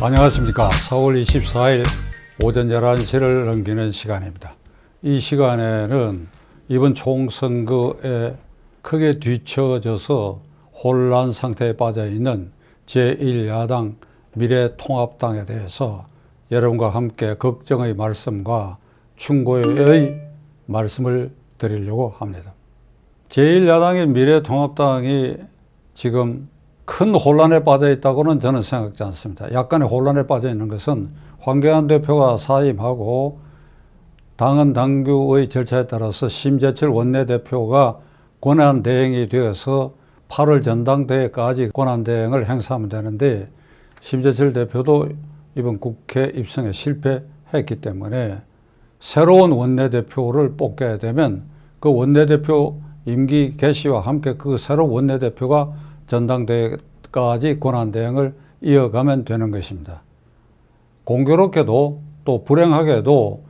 안녕하십니까. 4월 24일 오전 11시를 넘기는 시간입니다. 이 시간에는 이번 총선거에 크게 뒤처져서 혼란 상태에 빠져 있는 제1야당 미래통합당에 대해서 여러분과 함께 걱정의 말씀과 충고의 말씀을 드리려고 합니다. 제1야당인 미래통합당이 지금 큰 혼란에 빠져 있다고는 저는 생각지 않습니다. 약간의 혼란에 빠져 있는 것은 황교안 대표가 사임하고 당헌 당규의 절차에 따라서 심재철 원내대표가 권한대행이 되어서 8월 전당대회까지 권한대행을 행사하면 되는데, 심재철 대표도 이번 국회 입성에 실패했기 때문에 새로운 원내대표를 뽑게 되면 그 원내대표 임기 개시와 함께 그 새로운 원내대표가 전당대회까지 권한대행을 이어가면 되는 것입니다. 공교롭게도 또 불행하게도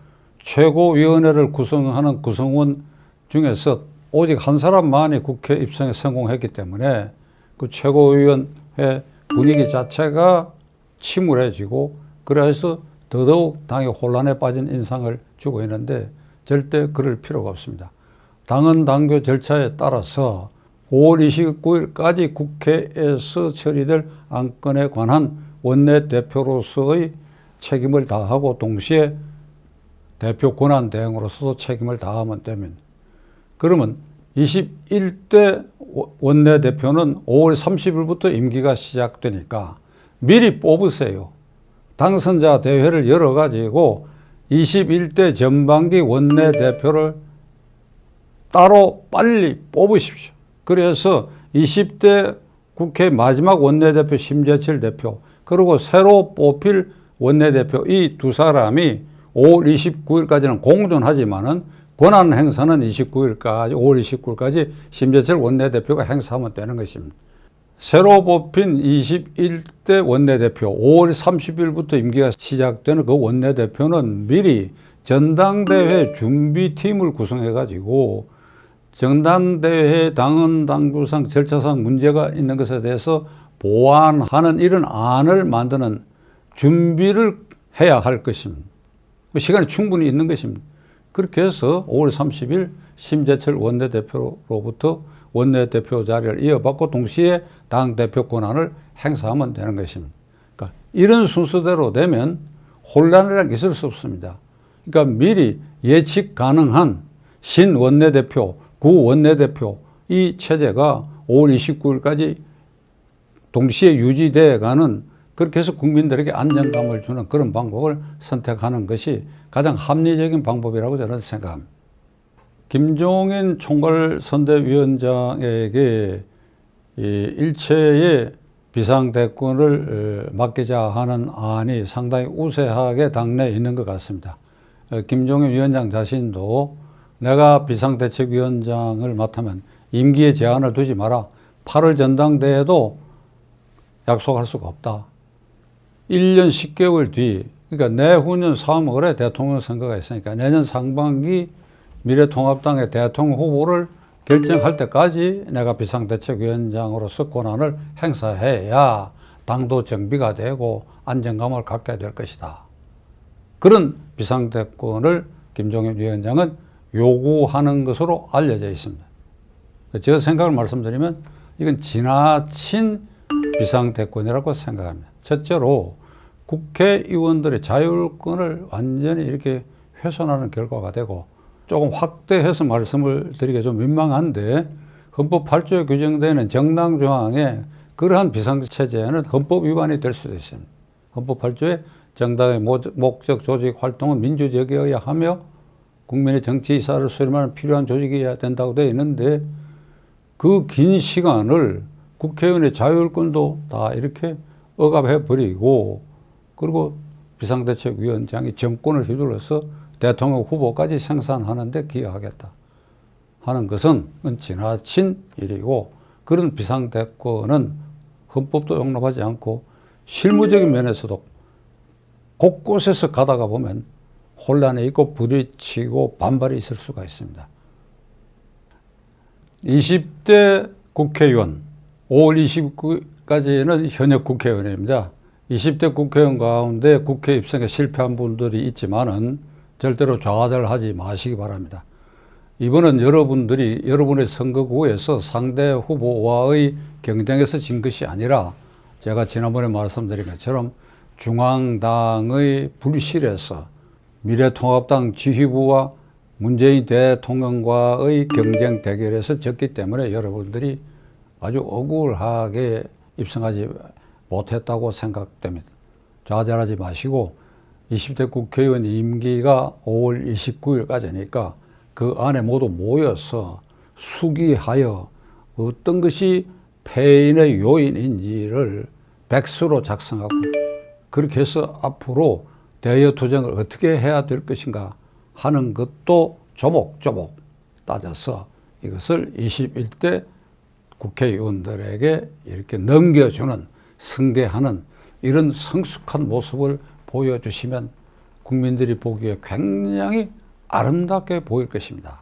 최고위원회를 구성하는 구성원 중에서 오직 한 사람만이 국회 입성에 성공했기 때문에 그 최고위원회 분위기 자체가 침울해지고, 그래서 더더욱 당이 혼란에 빠진 인상을 주고 있는데 절대 그럴 필요가 없습니다. 당헌 당규 절차에 따라서 5월 29일까지 국회에서 처리될 안건에 관한 원내대표로서의 책임을 다하고 동시에 대표 권한대행으로서도 책임을 다하면 되면, 그러면 21대 원내대표는 5월 30일부터 임기가 시작되니까 미리 뽑으세요. 당선자 대회를 열어가지고 21대 전반기 원내대표를 따로 빨리 뽑으십시오. 그래서 20대 국회 마지막 원내대표 심재철 대표, 그리고 새로 뽑힐 원내대표, 이 두 사람이 5월 29일까지는 공존하지만은 권한 행사는 5월 29일까지 심재철 원내대표가 행사하면 되는 것입니다. 새로 뽑힌 21대 원내대표, 5월 30일부터 임기가 시작되는 그 원내대표는 미리 전당대회 준비팀을 구성해가지고 전당대회 당헌 당규상 절차상 문제가 있는 것에 대해서 보완하는 이런 안을 만드는 준비를 해야 할 것입니다. 시간이 충분히 있는 것입니다. 그렇게 해서 5월 30일 심재철 원내대표로부터 원내대표 자리를 이어받고 동시에 당대표 권한을 행사하면 되는 것입니다. 그러니까 이런 순서대로 되면 혼란이라는 게 있을 수 없습니다. 그러니까 미리 예측 가능한 신 원내대표, 구 원내대표, 이 체제가 5월 29일까지 동시에 유지되어 가는, 그렇게 해서 국민들에게 안정감을 주는 그런 방법을 선택하는 것이 가장 합리적인 방법이라고 저는 생각합니다. 김종인 총괄선대위원장에게 일체의 비상대권을 맡기자 하는 안이 상당히 우세하게 당내에 있는 것 같습니다. 김종인 위원장 자신도 내가 비상대책위원장을 맡으면 임기에 제한을 두지 마라. 8월 전당대회도 약속할 수가 없다. 1년 10개월 뒤, 그러니까 내후년 3월에 대통령 선거가 있으니까 내년 상반기 미래통합당의 대통령 후보를 결정할 때까지 내가 비상대책위원장으로서 권한을 행사해야 당도 정비가 되고 안정감을 갖게 될 것이다. 그런 비상대권을 김종인 위원장은 요구하는 것으로 알려져 있습니다. 제 생각을 말씀드리면 이건 지나친 비상대권이라고 생각합니다. 첫째로 국회의원들의 자율권을 완전히 이렇게 훼손하는 결과가 되고, 조금 확대해서 말씀을 드리기 좀 민망한데 헌법 8조에 규정되는 정당 조항에 그러한 비상체제는 헌법 위반이 될 수도 있습니다. 헌법 8조에 정당의 목적, 조직, 활동은 민주적이어야 하며 국민의 정치 의사를 수렴하는 필요한 조직이어야 된다고 되어 있는데, 그 긴 시간을 국회의원의 자율권도 다 이렇게 억압해버리고, 그리고 비상대책위원장이 정권을 휘둘러서 대통령 후보까지 생산하는데 기여하겠다 하는 것은 지나친 일이고, 그런 비상대권은 헌법도 용납하지 않고 실무적인 면에서도 곳곳에서 가다가 보면 혼란에 있고 부딪히고 반발이 있을 수가 있습니다. 20대 국회의원, 5월 29일까지는 현역 국회의원입니다. 20대 국회의원 가운데 국회 입성에 실패한 분들이 있지만은 절대로 좌절하지 마시기 바랍니다. 이번은 여러분의 선거구에서 상대 후보와의 경쟁에서 진 것이 아니라 제가 지난번에 말씀드린 것처럼 중앙당의 불실에서 미래통합당 지휘부와 문재인 대통령과의 경쟁 대결에서 졌기 때문에 여러분들이 아주 억울하게 입성하지 못했다고 생각됩니다. 좌절하지 마시고 20대 국회의원 임기가 5월 29일까지니까 그 안에 모두 모여서 수기하여 어떤 것이 패인의 요인인지를 백서로 작성하고 그렇게 해서 앞으로 대여투쟁을 어떻게 해야 될 것인가 하는 것도 조목조목 따져서 이것을 21대 국회의원들에게 이렇게 넘겨주는 승계하는 이런 성숙한 모습을 보여주시면 국민들이 보기에 굉장히 아름답게 보일 것입니다.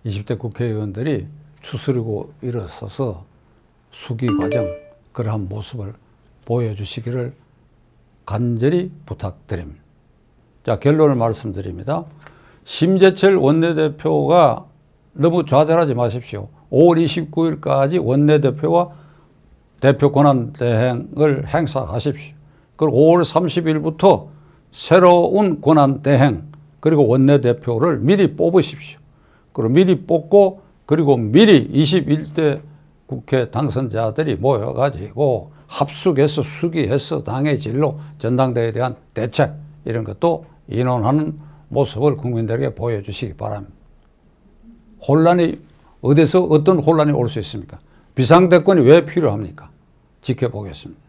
20대 국회의원들이 추스리고 일어서서 수기 과정 그러한 모습을 보여주시기를 간절히 부탁드립니다. 자, 결론을 말씀드립니다. 심재철 원내대표가 너무 좌절하지 마십시오. 5월 29일까지 원내대표와 대표 권한 대행을 행사하십시오. 그리고 5월 30일부터 새로운 권한 대행 그리고 원내대표를 미리 뽑으십시오. 그리고 미리 뽑고 그리고 미리 21대 국회 당선자들이 모여가지고 합숙해서 수기해서 당의 진로, 전당대회에 대한 대책 이런 것도 인원하는 모습을 국민들에게 보여주시기 바랍니다. 혼란이 어디서 어떤 혼란이 올 수 있습니까? 비상대권이 왜 필요합니까? 지켜보겠습니다.